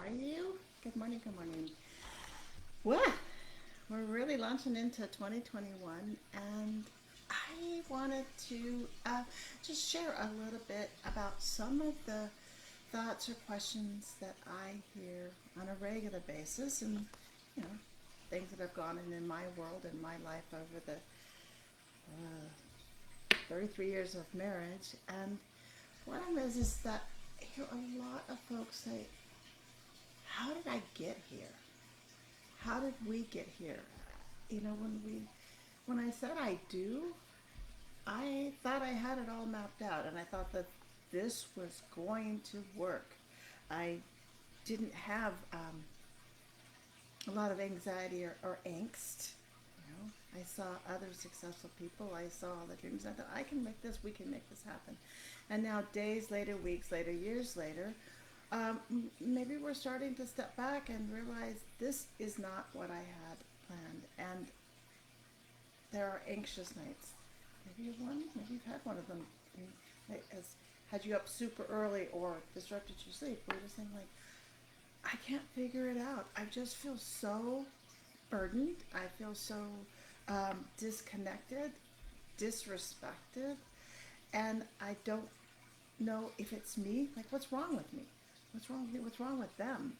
are you? Good morning, good morning. Well, we're really launching into 2021, and I wanted to just share a little bit about some of the thoughts or questions that I hear on a regular basis, and you know, things that have gone in my world and my life over the 33 years of marriage. And one of them is that I hear a lot of folks say, "How did I get here? How did we get here?" When I said I do, I thought I had it all mapped out, and I thought that this was going to work. I didn't have a lot of anxiety or angst. I saw other successful people. I saw all the dreams. I thought, I can make this. We can make this happen. And now, days later, weeks later, years later, maybe we're starting to step back and realize this is not what I had planned. And there are anxious nights. Maybe you've had one of them. It has had you up super early or disrupted your sleep. Where you're just saying, like, I can't figure it out. I just feel so burdened. I feel so disconnected, disrespected, and I don't know if it's me. Like, what's wrong with me? What's wrong with me? What's wrong with them?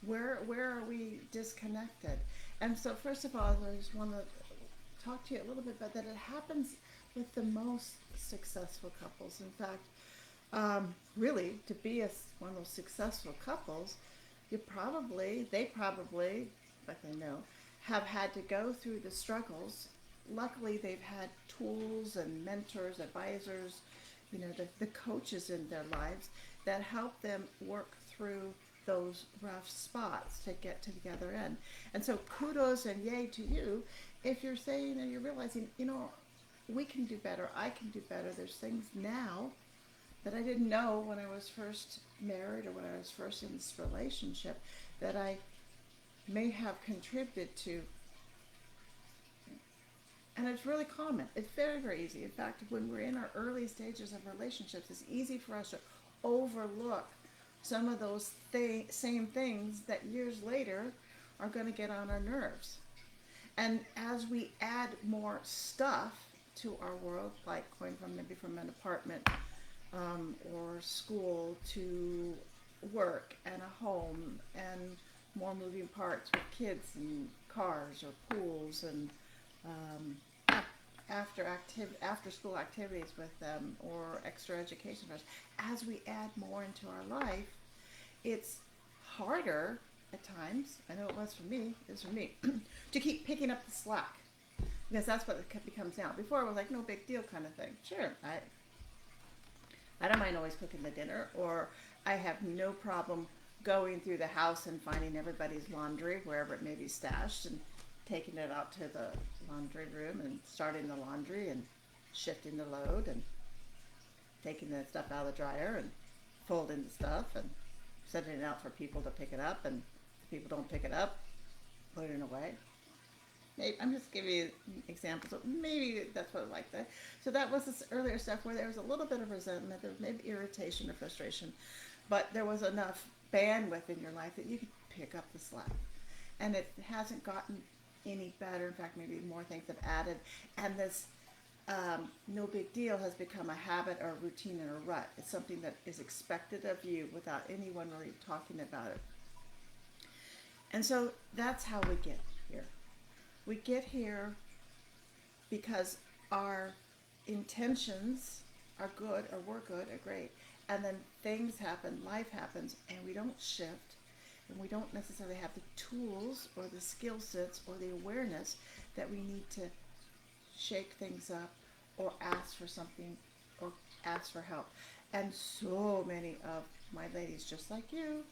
Where are we disconnected? And so, first of all, I just want to talk to you a little bit about that. It happens with the most successful couples. In fact, really, to be one of those successful couples, they probably, like I know, have had to go through the struggles. Luckily, they've had tools and mentors, advisors, the coaches in their lives that help them work through those rough spots to get to the other end. And so kudos and yay to you if you're saying and you're realizing, we can do better, I can do better. There's things now that I didn't know when I was first married or when I was first in this relationship that I may have contributed to. And it's really common. It's very, very easy. In fact, when we're in our early stages of relationships, it's easy for us to overlook some of those same things that years later are going to get on our nerves. And as we add more stuff to our world, like going from an apartment or school to work and a home and more moving parts with kids and cars or pools and after school activities with them or extra education for us. As we add more into our life, it's harder at times. I know it was for me. It was for me to keep picking up the slack because that's what it becomes now. Before it was like no big deal kind of thing. Sure, I don't mind always cooking the dinner, or I have no problem going through the house and finding everybody's laundry wherever it may be stashed and taking it out to the laundry room and starting the laundry and shifting the load and taking the stuff out of the dryer and folding the stuff and sending it out for people to pick it up, and if people don't pick it up, putting it away. Maybe, I'm just giving you examples of maybe that's what I like that. So that was this earlier stuff where there was a little bit of resentment, there was maybe irritation or frustration, but there was enough bandwidth in your life that you could pick up the slack. And it hasn't gotten any better. In fact, maybe more things have added. And this no big deal has become a habit or a routine and a rut. It's something that is expected of you without anyone really talking about it. And so that's how we get here. We get here because our intentions are good or were good or great. And then things happen, life happens, and we don't shift. And we don't necessarily have the tools or the skill sets or the awareness that we need to shake things up or ask for something or ask for help. And so many of my ladies, just like you,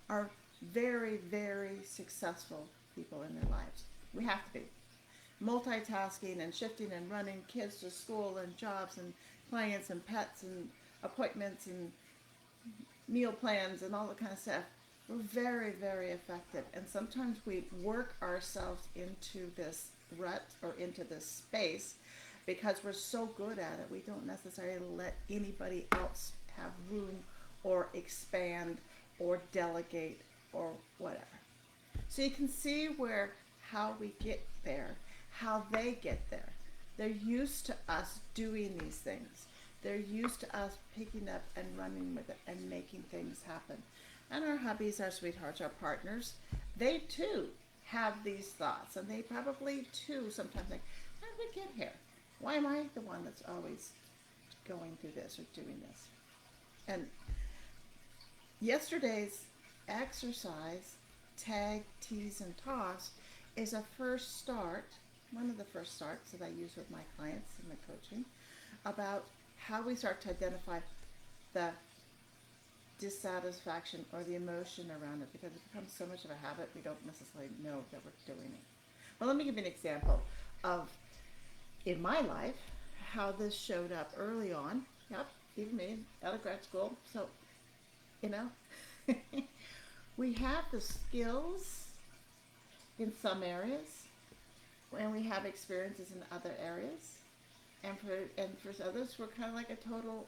are very, very successful people in their lives. We have to be. Multitasking and shifting and running kids to school and jobs and clients and pets and appointments and meal plans and all that kind of stuff. We're very, very effective. And sometimes we work ourselves into this rut or into this space because we're so good at it. We don't necessarily let anybody else have room or expand or delegate or whatever. So you can see where how we get there, how they get there. They're used to us doing these things. They're used to us picking up and running with it and making things happen. And our hubbies, our sweethearts, our partners, they too have these thoughts. And they probably too sometimes think, how did we get here? Why am I the one that's always going through this or doing this? And yesterday's exercise, tag, tease, and toss, is a first start, one of the first starts that I use with my clients in my coaching, about how we start to identify the dissatisfaction or the emotion around it, because it becomes so much of a habit we don't necessarily know that we're doing it. Well, let me give you an example of, in my life, how this showed up early on. Yep, even me, out of grad school. So, you know, we have the skills in some areas, and we have experiences in other areas, and for others, we're kind of like a total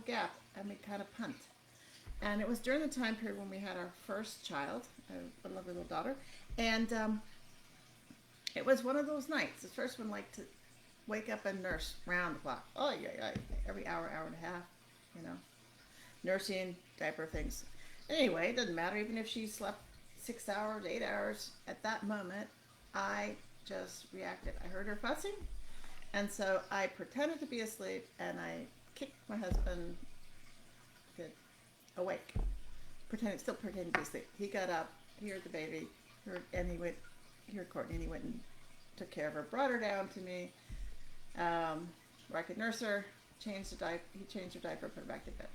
gap, and we kind of punt. And it was during the time period when we had our first child, a lovely little daughter, and it was one of those nights. The first one, like to wake up and nurse round the clock. Oh yeah, every hour, hour and a half, you know, nursing, diaper things. Anyway, it doesn't matter. Even if she slept 6 hours, 8 hours, at that moment, I just reacted. I heard her fussing, and so I pretended to be asleep, and I kicked my husband awake, still pretending to be asleep. He got up, he heard the baby, and he heard Courtney, and he went and took care of her, brought her down to me, where I could nurse her, he changed her diaper, put her back to bed.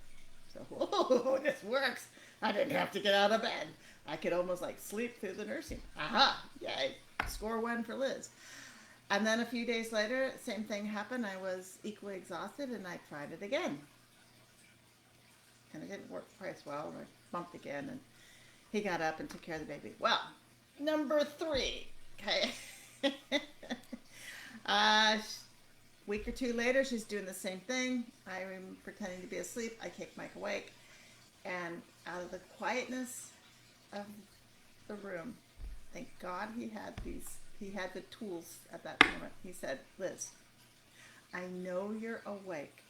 So, whoa, this works. I didn't have to get out of bed. I could almost like sleep through the nursing. Aha, yay, score one for Liz. And then a few days later, same thing happened. I was equally exhausted, and I tried it again. And it didn't work quite as well, and I bumped again, and he got up and took care of the baby. Well, number 3, okay. Week or 2 later, she's doing the same thing. I'm pretending to be asleep. I kick Mike awake, and out of the quietness of the room, thank God he had the tools at that moment. He said, Liz, I know you're awake,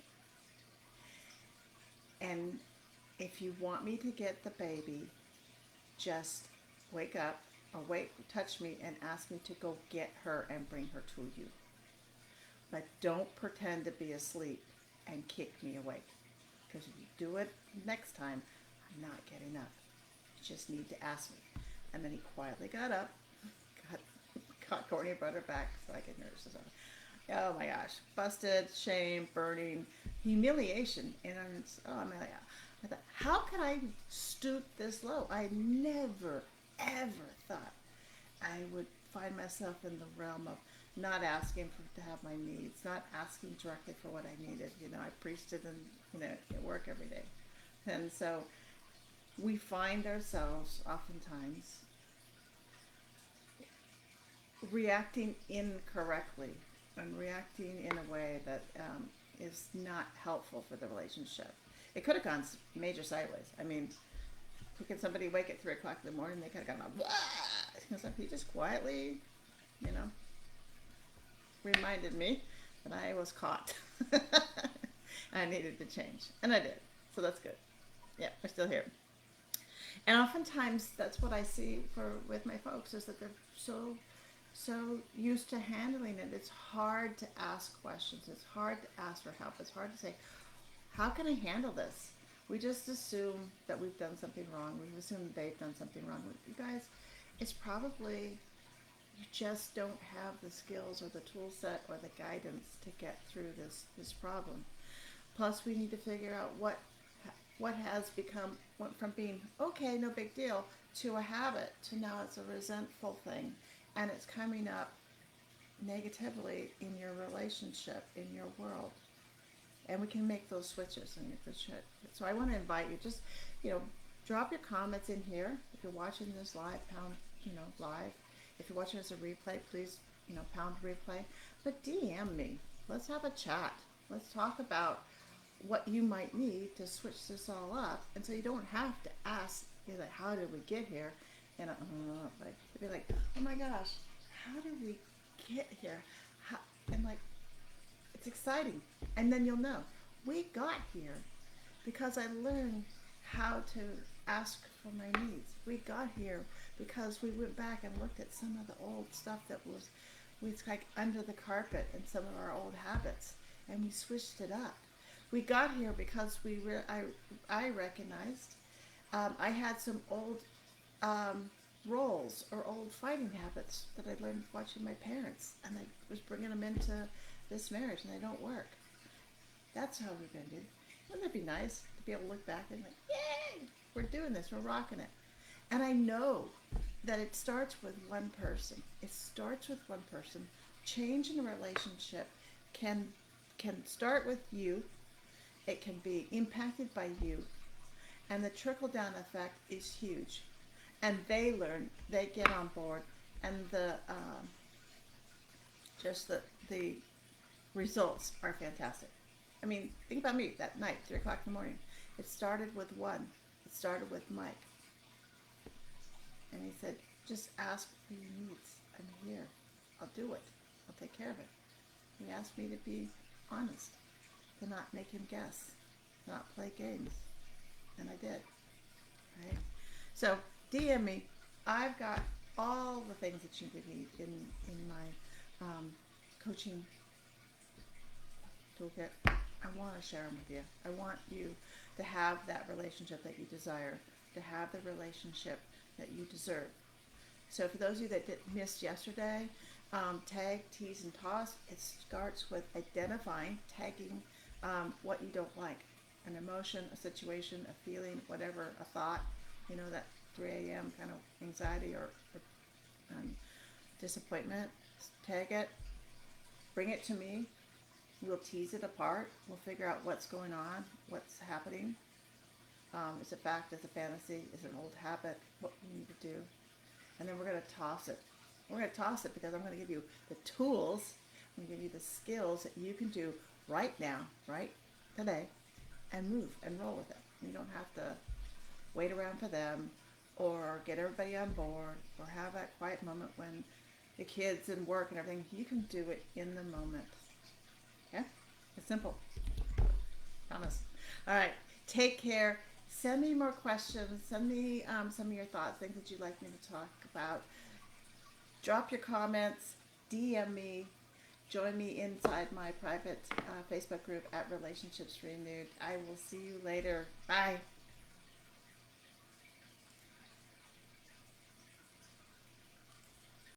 and if you want me to get the baby, just wake up, awake, touch me, and ask me to go get her and bring her to you. But don't pretend to be asleep and kick me awake. Because if you do it next time, I'm not getting up. You just need to ask me. And then he quietly got up, got Courtney, brought her back so I could nurse her. Oh my gosh. Busted, shame, burning, humiliation. And I thought, how could I stoop this low? I never, ever thought I would find myself in the realm of not asking to have my needs, not asking directly for what I needed. You know, I preached it at work every day. And so we find ourselves oftentimes reacting incorrectly and reacting in a way that is not helpful for the relationship. It could have gone major sideways. I mean, can somebody wake at 3 o'clock in the morning, they could have gone, wah! He just quietly, reminded me that I was caught. I needed to change. And I did. So that's good. Yeah, we're still here. And oftentimes that's what I see with my folks, is that they're so used to handling it. It's hard to ask questions. It's hard to ask for help. It's hard to say, how can I handle this? We just assume that we've done something wrong. We assume they've done something wrong. You guys, it's probably you just don't have the skills or the tool set or the guidance to get through this problem. Plus, we need to figure out what has become, went from being, okay, no big deal, to a habit, to now it's a resentful thing. And it's coming up negatively in your relationship, in your world. And we can make those switches. So I want to invite you, just, drop your comments in here. If you're watching this live, pound, live. If you're watching as a replay, please, pound replay. But DM me. Let's have a chat. Let's talk about what you might need to switch this all up, and so you don't have to ask, you know, like, how did we get here? And like, you'd be like, oh my gosh, how did we get here? How, and like, it's exciting, and then you'll know we got here because I learned how to ask for my needs. We got here because we went back and looked at some of the old stuff that was like under the carpet and some of our old habits, and we switched it up. We got here because I recognized I had some old roles or old fighting habits that I learned watching my parents, and I was bringing them into this marriage, and they don't work. That's how we're going to do. Wouldn't that be nice to be able to look back and like, yay, we're doing this, we're rocking it. And I know that it starts with one person. It starts with one person. Change in a relationship can start with you. It can be impacted by you, and the trickle down effect is huge. And they learn, they get on board, and the just the results are fantastic. I mean, think about me that night, 3 o'clock in the morning. It started with one. It started with Mike. And he said, just ask for your needs. I'm here. I'll do it. I'll take care of it. He asked me to be honest, to not make him guess, to not play games. And I did. Right? So DM me. I've got all the things that you could need in my coaching toolkit. I want to share them with you. I want you to have that relationship that you desire, to have the relationship that you deserve. So for those of you that missed yesterday, tag, tease, and toss, it starts with identifying, tagging what you don't like. An emotion, a situation, a feeling, whatever, a thought, you know, that 3 a.m. kind of anxiety or disappointment. Tag it, bring it to me. We'll tease it apart. We'll figure out what's going on, what's happening. Is it fact? Is it fantasy? Is it an old habit? What we need to do. And then we're going to toss it. We're going to toss it because I'm going to give you the tools. I'm going to give you the skills that you can do right now, right today, and move and roll with it. You don't have to wait around for them or get everybody on board or have that quiet moment when the kids and work and everything. You can do it in the moment. Yeah? It's simple. Promise. All right. Take care. Send me more questions. Send me some of your thoughts, things that you'd like me to talk about. Drop your comments. DM me. Join me inside my private Facebook group at Relationships Renewed. I will see you later. Bye.